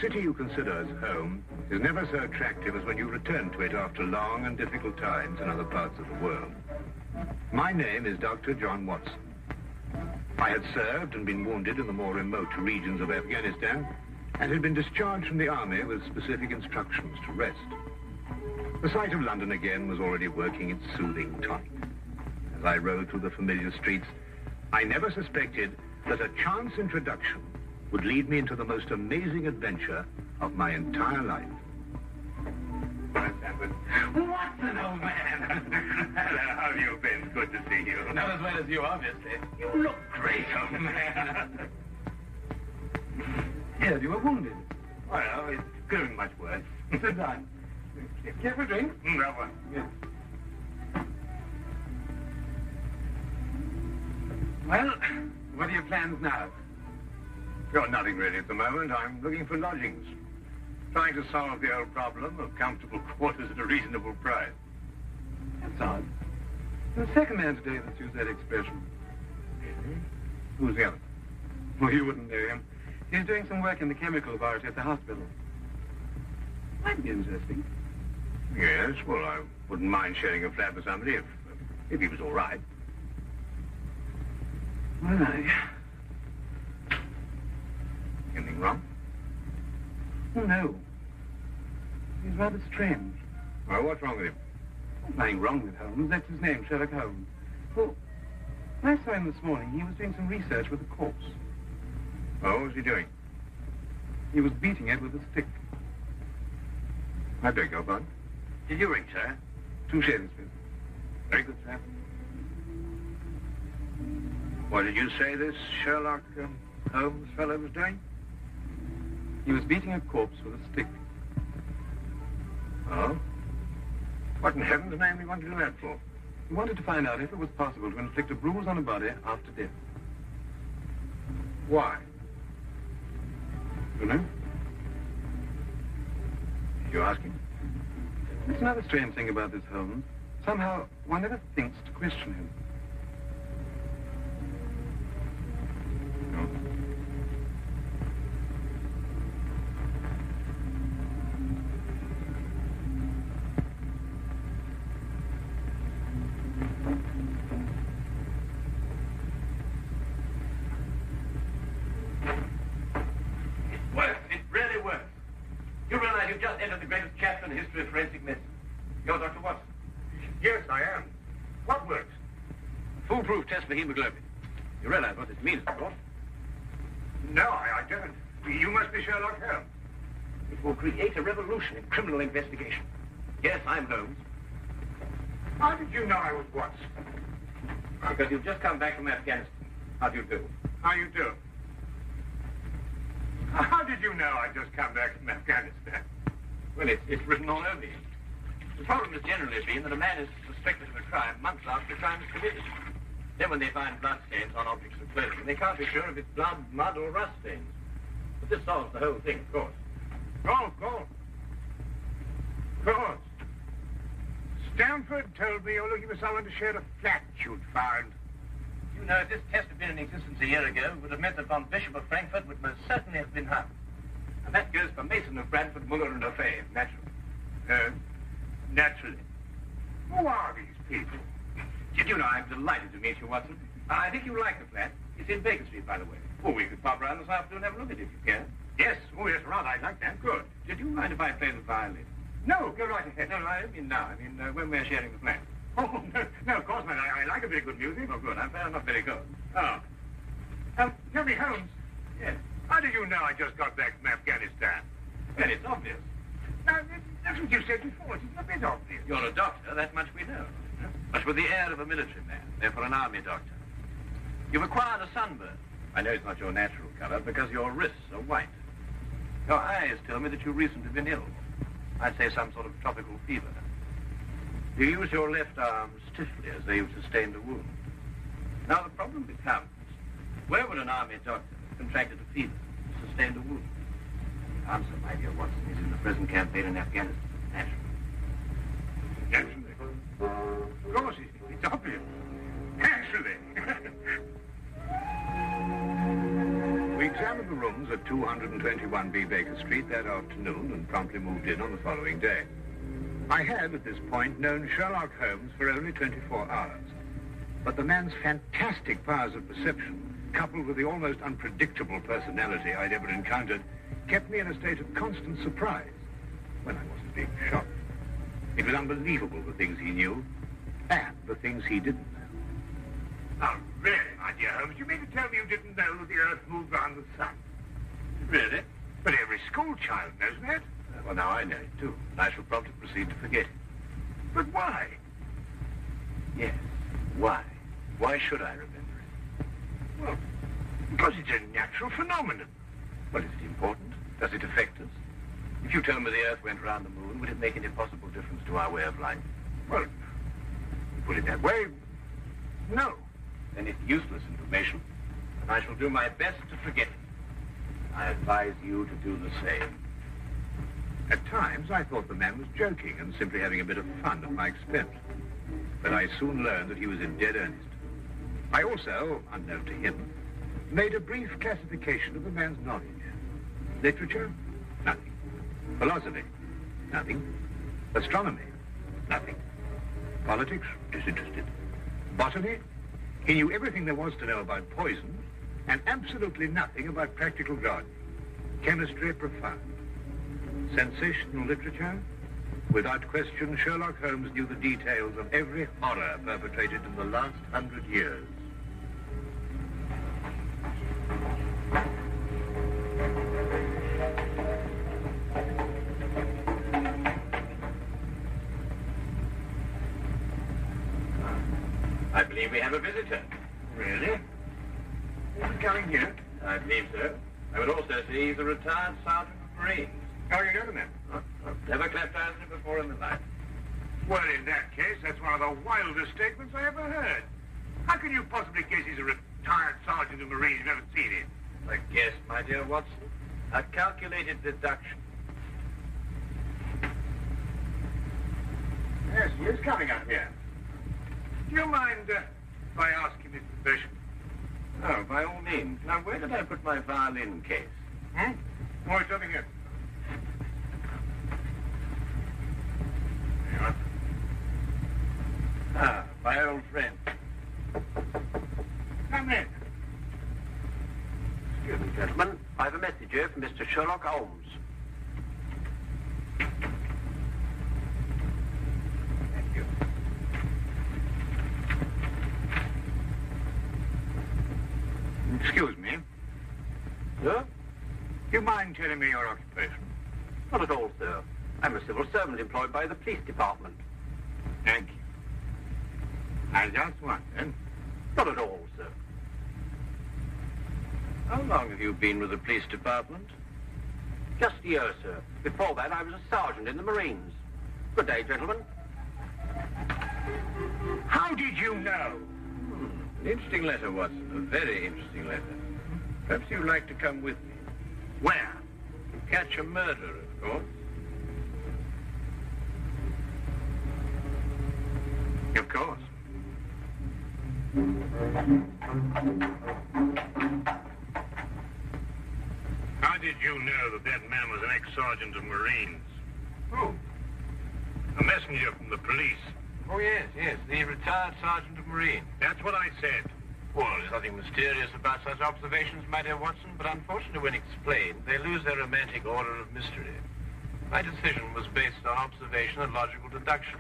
city you consider as home is never so attractive as when you return to it after long and difficult times in other parts of the world. My name is Dr. John Watson. I had served and been wounded in the more remote regions of Afghanistan and had been discharged from the army with specific instructions to rest. The sight of London again was already working its soothing tonic. As I rode through the familiar streets, I never suspected that a chance introduction would lead me into the most amazing adventure of my entire life. Watson, old man. Hello, how have you been? Good to see you. Not as well as you, obviously. You look great, old man. Yes, you were wounded. Well, it's going much worse. Sit down. Care for a drink? No one. Yes. Well, what are your plans now? Got nothing really at the moment. I'm looking for lodgings. Trying to solve the old problem of comfortable quarters at a reasonable price. That's odd. The second man today that's used that expression. Who's the other? Well, you wouldn't know him. He's doing some work in the chemical laboratory at the hospital. Might be interesting. Yes, well, I wouldn't mind sharing a flat with somebody if he was all right. Well, Anything wrong? Oh, no. He's rather strange. Well, what's wrong with him? Nothing wrong with Holmes. That's his name, Sherlock Holmes. Well, I saw him this morning. He was doing some research with a corpse. Oh, what was he doing? He was beating it with a stick. I beg your pardon? Did you ring, sir? 2 shillings, please. Very good, sir. What did you say this Sherlock Holmes fellow was doing? He was beating a corpse with a stick. Oh? What in heaven's name do you want to do that for? He wanted to find out if it was possible to inflict a bruise on a body after death. Why? You know? Did you ask him? It's another strange thing about this Holmes. Somehow, one never thinks to question him. No. The greatest chapter in the history of forensic medicine. You're Dr. Watson? Yes, I am. What works? Foolproof test for hemoglobin. You realize what this means, of course? No, I don't. You must be Sherlock Holmes. It will create a revolution in criminal investigation. Yes, I'm Holmes. How did you know I was Watson? Because you've just come back from Afghanistan. How do you do? How you do? How did you know I just come back from Afghanistan? Well, it's written all over you. The problem has generally been that a man is suspected of a crime months after the crime is committed. Then when they find bloodstains on objects of clothing, they can't be sure if it's blood, mud, or rust stains. But this solves the whole thing, of course. Oh, of course. Of course. Stamford told me you're looking for someone to share a flat you'd found. You know, if this test had been in existence a year ago, it would have meant that Von Bishop of Frankfurt would most certainly have been hung. And that goes for Mason of Bradford, Muller, and O'Fay, naturally. Naturally. Who are these people? Did you know, I'm delighted to meet you, Watson. I think you'll like the flat. It's in Baker Street, by the way. Oh, we could pop round this afternoon and have a look at it if you can. Yes. Oh, yes, rather. I'd like that. Good. Did you mind if I play the violin? No, go right ahead. No, I don't mean now. I mean when we're sharing the flat. Oh, no, of course not. I like a bit of good music. Oh, good. I'm not very good. Oh. Tell me, Holmes. Yes. How did you know I just got back from Afghanistan? Well, it's obvious. Now, that's what you said before. It's a bit obvious. You're a doctor, that much we know. But with the air of a military man, therefore an army doctor. You've acquired a sunburn. I know it's not your natural color because your wrists are white. Your eyes tell me that you've recently been ill. I'd say some sort of tropical fever. You use your left arm stiffly as though you've sustained a wound. Now the problem becomes, where would an army doctor have contracted a fever, sustained a wound? The answer, my dear Watson, is in the present campaign in Afghanistan, naturally. Naturally. Of course, it's obvious. Naturally. We examined found the rooms at 221B Baker Street that afternoon and promptly moved in on the following day. I had, at this point, known Sherlock Holmes for only 24 hours. But the man's fantastic powers of perception, coupled with the almost unpredictable personality I'd ever encountered, kept me in a state of constant surprise when I wasn't being shocked. It was unbelievable, the things he knew and the things he didn't know. Oh, really, my dear Holmes? You mean to tell me you didn't know that the Earth moved around the sun? Really? But every school child knows that. Well, now I know it, too. And I shall promptly proceed to forget it. But why? Yes, why? Why should I remember it? Well, because it's a natural phenomenon. Well, is it important? Does it affect us? If you tell me the Earth went round the moon, would it make any possible difference to our way of life? Well, you put it that way, no. Then it's useless information, and I shall do my best to forget it. I advise you to do the same. At times, I thought the man was joking and simply having a bit of fun at my expense. But I soon learned that he was in dead earnest. I also, unknown to him, made a brief classification of the man's knowledge. Literature? Nothing. Philosophy? Nothing. Astronomy? Nothing. Politics? Disinterested. Botany? He knew everything there was to know about poison and absolutely nothing about practical gardening. Chemistry? Profound. Sensational literature? Without question, Sherlock Holmes knew the details of every horror perpetrated in the last 100 years. I believe we have a visitor. Really? Is he coming here? I believe so. I would also say he's a retired sergeant of Marines. Oh, you know the man? I've never clapped eyes on him before in my life. Well, in that case, that's one of the wildest statements I ever heard. How can you possibly guess he's a retired sergeant of Marines? You've never seen him. A guess, my dear Watson. A calculated deduction. Yes, he is coming up here. Do you mind if I ask him his profession? Oh, by all means. Now, where did I put my violin case? Oh, it's over here. There you are. Ah, my old friend. Come in. Excuse me, gentlemen. I have a message here from Mr. Sherlock Holmes. Thank you. Excuse me. Sir? Do you mind telling me your occupation? Not at all, sir. I'm a civil servant employed by the police department. Thank you. I just wondered. Not at all, sir. How long have you been with the police department? Just a year, sir. Before that, I was a sergeant in the Marines. Good day, gentlemen. How did you know? An interesting letter, Watson. A very interesting letter. Perhaps you'd like to come with me. Where? To catch a murderer, of course. Of course. How did you know that that man was an ex-sergeant of Marines? Who? A messenger from the police. Oh, yes, the retired sergeant of Marines. That's what I said. Well, there's nothing mysterious about such observations, my dear Watson, but unfortunately, when explained, they lose their romantic order of mystery. My decision was based on observation and logical deduction.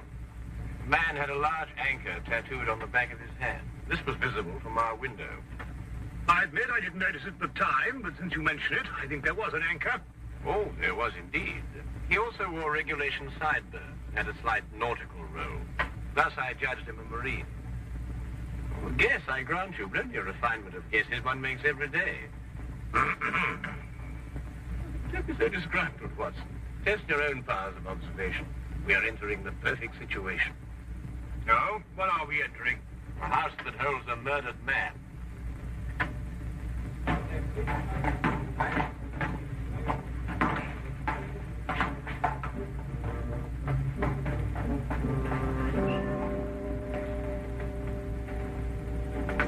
The man had a large anchor tattooed on the back of his hand. This was visible from our window. I admit I didn't notice it at the time, but since you mention it, I think there was an anchor. Oh, there was indeed. He also wore regulation sideburns and had a slight nautical roll. Thus, I judged him a Marine. Well, guess, I grant you, but only a refinement of guesses one makes every day. Don't be so disgruntled, Watson. Test your own powers of observation. We are entering the perfect situation. No? What are we entering? A house that holds a murdered man.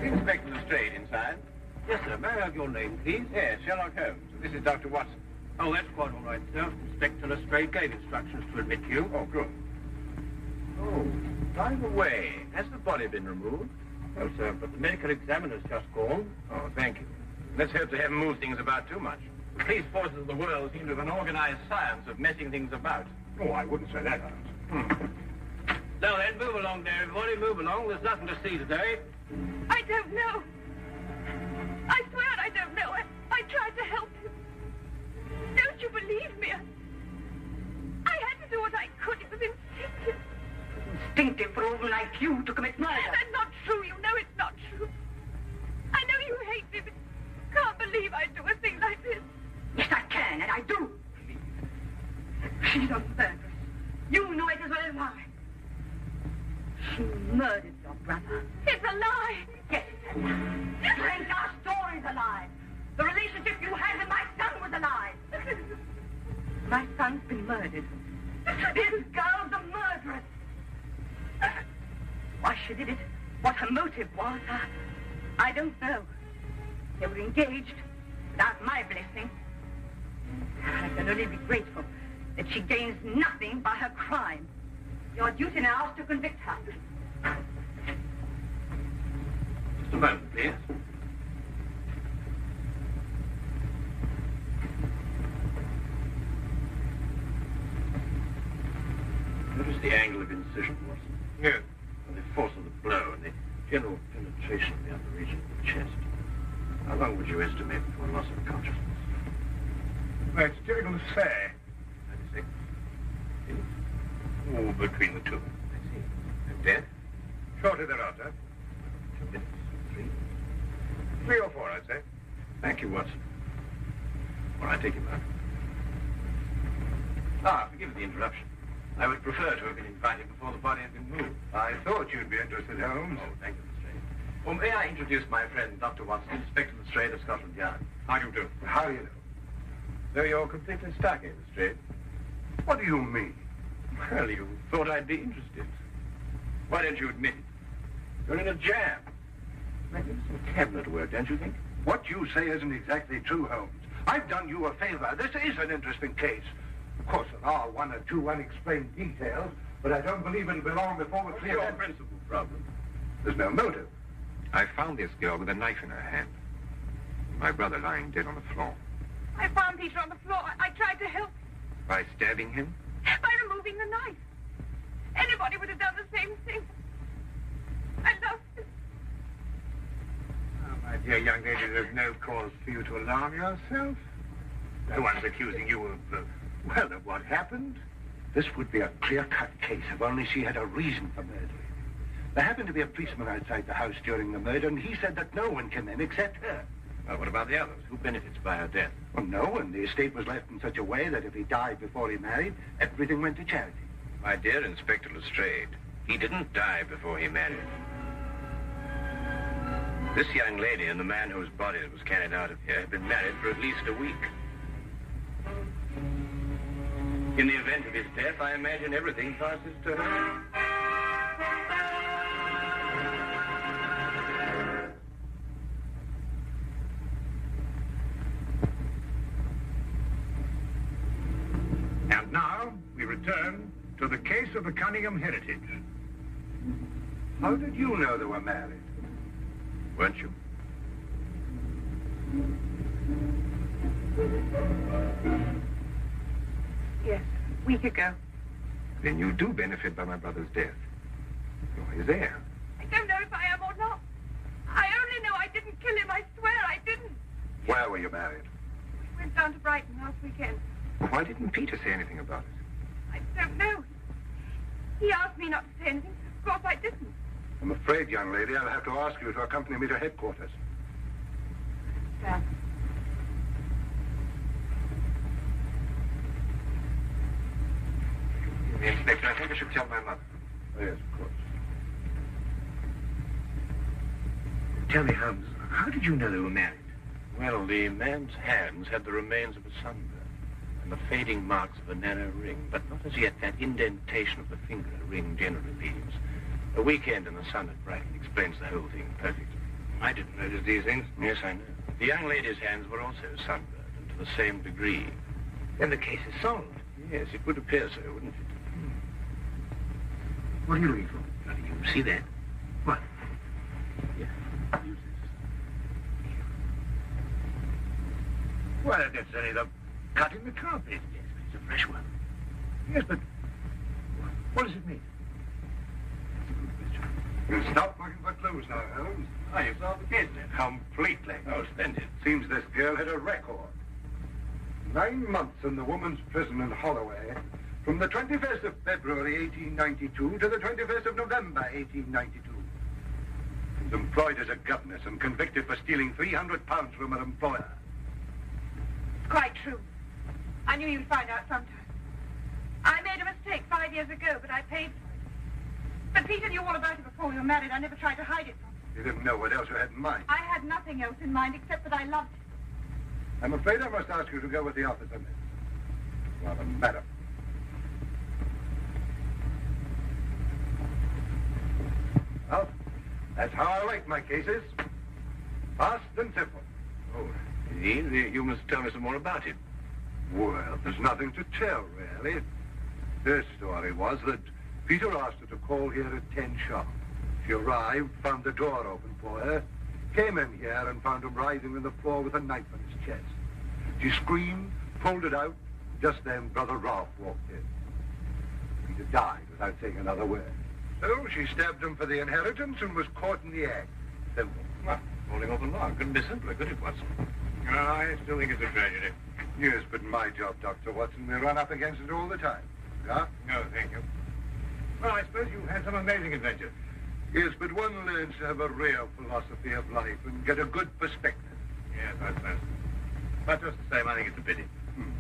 Inspector Lestrade inside? Yes, sir. May I have your name, please? Yes, Sherlock Holmes. This is Dr. Watson. Oh, that's quite all right, sir. Inspector Lestrade gave instructions to admit you. Oh, good. Oh, by the way, has the body been removed? No, sir, but the medical examiner's just called. Oh, thank you. Let's hope they haven't moved things about too much. The police forces of the world seem to have an organized science of messing things about. Oh, I wouldn't say that, Holmes. Now then, move along there, everybody, move along. There's nothing to see today. I don't know. I swear I don't know. I tried to help you. Don't you believe me? I had to do what I could. It was instinctive. Instinctive for a woman like you to commit murder. That's not true. You know it's not true. I know you hate me, but you can't believe I'd do a thing like this. Yes, I can, and I do. She's a murderess. You know it as well as I. She murdered your brother. It's a lie. Yes, it's a lie. Frank, our story's a lie. The relationship you had with my son was a lie. My son's been murdered. This girl's a murderess. Why she did it, what her motive was, I don't know. They were engaged without my blessing. I can only be grateful that she gains nothing by her crime. Your duty now is to convict her. Just a moment, please. Notice the angle of incision, Watson. Yes. And the force of the blow and the general penetration of the upper region of the chest. How long would you estimate before loss of consciousness? Well, it's difficult to say. 90 seconds. Oh, between the two. I see. And death? Shortly thereafter. 2 minutes. 3. 3 or 4, I'd say. Thank you, Watson. All right, take him out. Ah, forgive the interruption. I would prefer to have been invited before the body had been moved. I thought you'd be interested, Holmes. Oh, thank you, Lestrade. Well, may I introduce my friend, Dr. Watson, Inspector Lestrade of Scotland Yard? How do you do? How do you know? Though you're completely stuck in, Lestrade. What do you mean? Well, you thought I'd be interested. Why don't you admit it? You're in a jam. Magnificent cabinet work, don't you think? What you say isn't exactly true, Holmes. I've done you a favor. This is an interesting case. Of course, there are 1 or 2 unexplained details, but I don't believe it'll be long before we're What's clear. your principal problem? There's no motive. I found this girl with a knife in her hand. My brother lying dead on the floor. I found Peter on the floor. I tried to help By stabbing him? by removing the knife. Anybody would have done the same thing. I loved him. Oh, my dear young lady, there's no cause for you to alarm yourself. No one's accusing you of, of what happened. This would be a clear-cut case if only she had a reason for murdering. There happened to be a policeman outside the house during the murder, and he said that no one came in except her. Well, what about the others? Who benefits by her death? Well, no one. The estate was left in such a way that if he died before he married, everything went to charity. My dear Inspector Lestrade, he didn't die before he married. This young lady and the man whose body was carried out of here have been married for at least a week. In the event of his death, I imagine everything passes to her. And now, we return to the case of the Cunningham heritage. How did you know they were married? Weren't you? Yes, a week ago. Then you do benefit by my brother's death. You're his heir. I don't know if I am or not. I only know I didn't kill him. I swear I didn't. Where were you married? We went down to Brighton last weekend. Well, why didn't Peter say anything about it? I don't know. He asked me not to say anything. Of course I didn't. I'm afraid, young lady, I'll have to ask you to accompany me to headquarters. Sam. Inspector, I think I should tell my mother. Oh, yes, of course. Tell me, Holmes, how did you know they were married? Well, the man's hands had the remains of a sunburn and the fading marks of a narrow ring, but not as yet that indentation of the finger a ring generally leaves. A weekend in the sun at Brighton explains the whole thing perfectly. I didn't notice these things. Yes, I know. The young lady's hands were also sunburned, and to the same degree. Then the case is solved. Yes, it would appear so, wouldn't it? What are you looking for? How do you see that? What? Here, use this. Well, that's only the cut in the carpet. Yes, but it's a fresh one. Yes, but what does it mean? We'll stop looking for clues now, Holmes. Ah, you've solved the case then. Completely. Oh, splendid. Seems this girl had a record. 9 months in the woman's prison in Holloway, from the 21st of February 1892 to the 21st of November 1892. She was employed as a governess and convicted for stealing £300 from her employer. It's quite true. I knew you'd find out sometime. I made a mistake 5 years ago, but I paid for it. But Peter knew all about it before we were married. I never tried to hide it from him. You didn't know what else you had in mind. I had nothing else in mind except that I loved him. I'm afraid I must ask you to go with the officer, miss. Rather, madam. Well, that's how I like my cases. Fast and simple. Oh, indeed. You must tell me some more about it. Well, there's nothing to tell, really. This story was that Peter asked her to call here at 10 sharp. She arrived, found the door open for her, came in here and found him writhing on the floor with a knife on his chest. She screamed, pulled it out. Just then, Brother Rolfe walked in. Peter died without saying another word. So she stabbed him for the inheritance and was caught in the act. Simple. Well, holding off a law. Couldn't be simpler, could it, Watson? I still think it's a tragedy. Yes, but my job, Dr. Watson, we run up against it all the time. Yeah? No, thank you. Well, I suppose you've had some amazing adventure. Yes, but one learns to have a real philosophy of life and get a good perspective. Yes, I suppose. But just the same, I think it's a pity.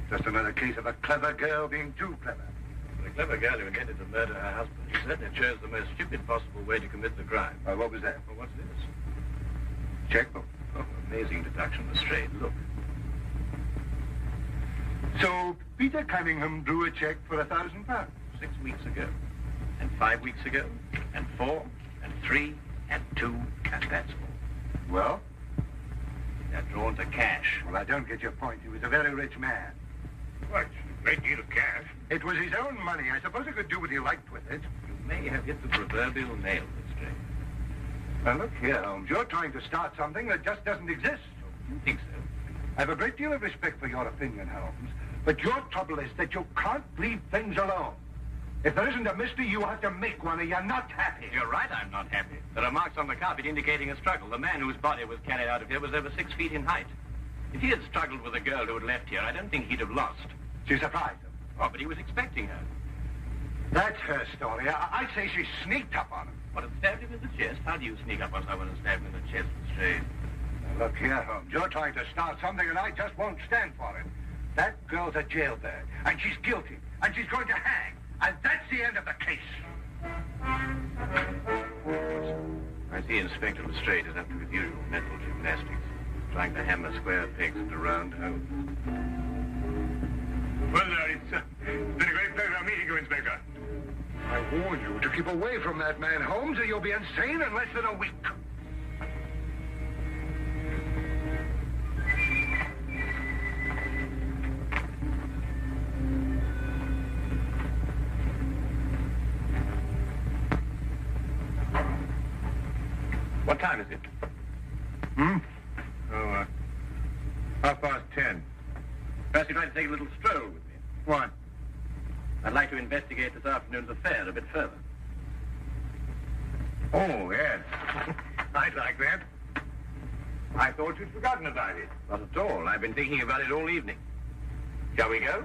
Just another case of a clever girl being too clever. For a clever girl who intended to murder her husband, she certainly chose the most stupid possible way to commit the crime. What was that? Well, what's this? Checkbook. Oh, amazing deduction, Lestrade. Look. So Peter Cunningham drew a check for £1,000. 6 weeks ago. And 5 weeks ago. And 4. And 3. And 2. And that's all. Well? They're drawn to cash. Well, I don't get your point. He was a very rich man. What? A great deal of cash. It was his own money. I suppose he could do what he liked with it. You may have hit the proverbial nail, Lestrade. Now, look here, Holmes. You're trying to start something that just doesn't exist. You think so? I have a great deal of respect for your opinion, Holmes. But your trouble is that you can't leave things alone. If there isn't a mystery, you have to make one, or you're not happy. You're right, I'm not happy. There are marks on the carpet indicating a struggle. The man whose body was carried out of here was over 6 feet in height. If he had struggled with the girl who had left here, I don't think he'd have lost. She surprised him. Oh, but he was expecting her. That's her story. I'd say she sneaked up on him. What, had stabbed him in the chest? How do you sneak up on someone and stab him in the chest, Lestrade? Now, look here, Holmes. You're trying to start something, and I just won't stand for it. That girl's a jailbird, and she's guilty, and she's going to hang. And that's the end of the case. I see Inspector Lestrade is up to his usual mental gymnastics, trying to hammer square pegs into round holes. Well, it's been a great pleasure meeting you, Inspector. I warn you to keep away from that man, Holmes, or you'll be insane in less than a week. What time is it? Oh, 10:30. Perhaps you'd like to take a little stroll with me. What? I'd like to investigate this afternoon's affair a bit further. Oh, yes. I'd like that. I thought you'd forgotten about it. Not at all. I've been thinking about it all evening. Shall we go?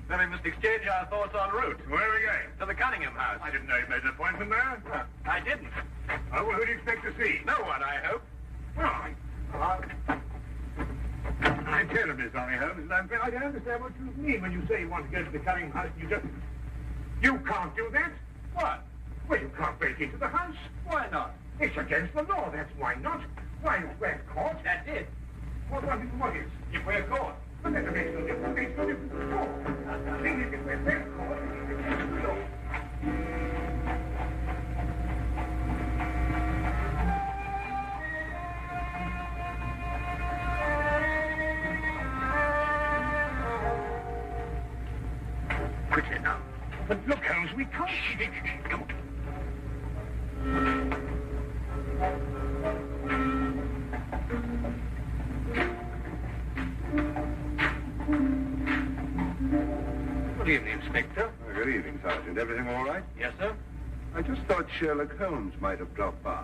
Then we must exchange our thoughts en route. Where are we going? To the Cunningham house. I didn't know you made an appointment there. I didn't. Oh, well, who do you expect to see? No one, I hope. Well, I'm terribly sorry, Holmes. I don't understand what you mean when you say you want to go to the Cunningham house. You can't do that. What? Well, you can't break into the house. Why not? It's against the law, that's why not. Why, if we're caught. That's it. What is? If we're caught. But that makes no difference. It makes no difference at all. The thing is, if we're caught, it's against the law. quickly now. But look, Holmes, we can't... Come on. Good evening, Inspector. Good evening, Sergeant. Everything all right? Yes, sir? I just thought Sherlock Holmes might have dropped by.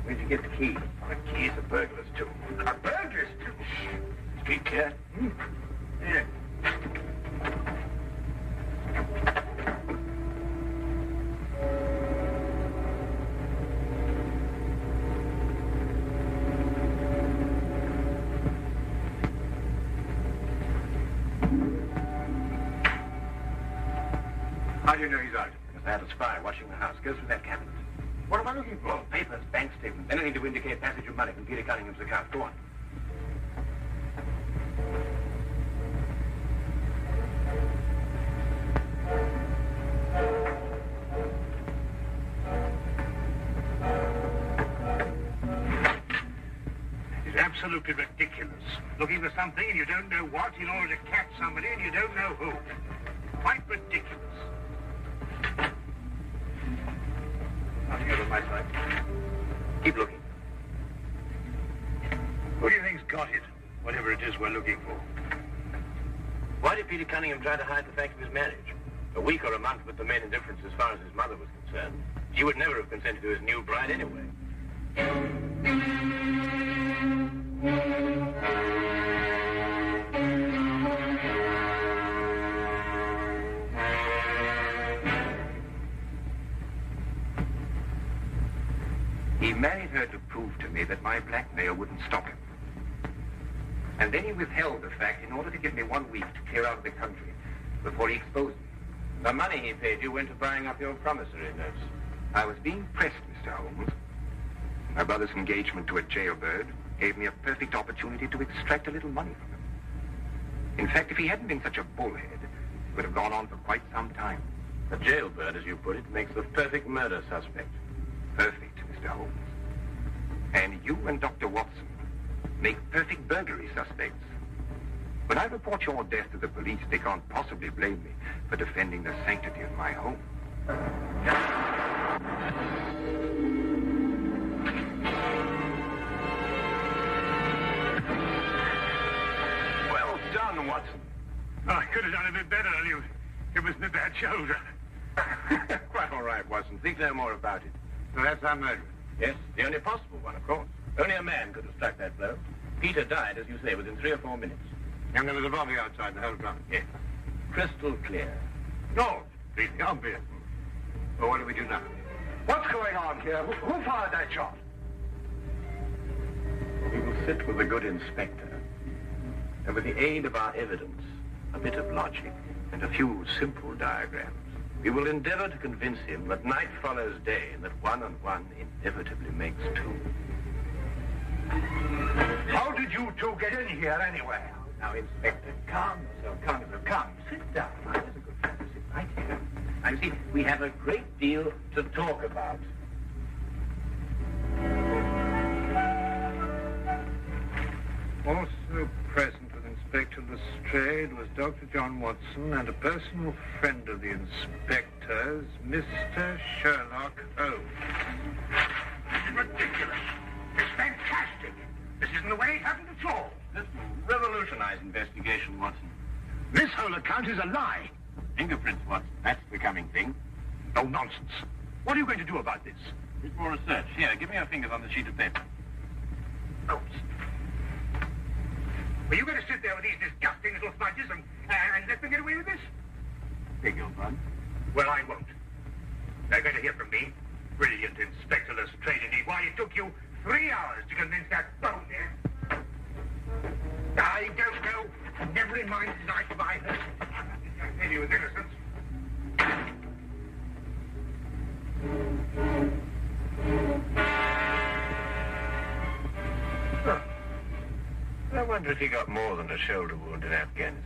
Where'd you get the key? The key's a burglar's too. A burglar's too? Street clear? Yeah. How do you know he's out? Because I had a spy watching the house. Go through that cabinet. What am I looking for? Papers, bank statements, anything to indicate passage of money from Peter Cunningham's account. Go on. It's absolutely ridiculous. Looking for something and you don't know what in order to catch somebody and you don't know who. Quite ridiculous. Nothing over my side. Keep looking. Who do you think's got it? Whatever it is we're looking for. Why did Peter Cunningham try to hide the fact of his marriage? A week or a month with the main indifference as far as his mother was concerned. She would never have consented to his new bride anyway. He married her to prove to me that my blackmail wouldn't stop him. And then he withheld the fact in order to give me 1 week to clear out of the country before he exposed me. The money he paid you went to buying up your promissory notes. I was being pressed, Mr. Holmes. My brother's engagement to a jailbird gave me a perfect opportunity to extract a little money from him. In fact, if he hadn't been such a bullhead, it would have gone on for quite some time. A jailbird, as you put it, makes the perfect murder suspect. Perfect, Mr. Holmes. And you and Dr. Watson make perfect burglary suspects. When I report your death to the police, they can't possibly blame me for defending the sanctity of my home. Well done, Watson. Oh, I could have done a bit better. It was my bad shoulder. Quite all right, Watson. Think no more about it. So that's our murder. Yes, the only possible one, of course. Only a man could have struck that blow. Peter died, as you say, within 3 or 4 minutes. And there was a body outside the whole ground. Yes. Crystal clear. No, it's obvious. Well, what do we do now? What's going on here? Who fired that shot? We will sit with a good inspector. And with the aid of our evidence, a bit of logic, and a few simple diagrams, we will endeavor to convince him that night follows day and that 1 and 1 inevitably makes 2. How did you two get in here anyway? Now, Inspector, calm yourself, calm yourself. Come, sit down. Now, there's a good friend to sit right here. Now, you see, we have a great deal to talk about. Also present with Inspector Lestrade was Dr. John Watson and a personal friend of the inspector's, Mr. Sherlock Holmes. Ridiculous. It's fantastic. This isn't the way it happened at all. This will revolutionize investigation, Watson. This whole account is a lie. Fingerprints, Watson. That's the coming thing. No nonsense. What are you going to do about this? Bit more research. Here, give me your fingers on the sheet of paper. Oh. Were you going to sit there with these disgusting little smudges and let them get away with this? Beg your pardon? Well, I won't. They're going to hear from me. Brilliant Inspector Lestrade, indeed. Why, it took you 3 hours to convince that bone there. I don't know. Never in mind tonight if I heard. Maybe he was innocent. I wonder if he got more than a shoulder wound in Afghanistan.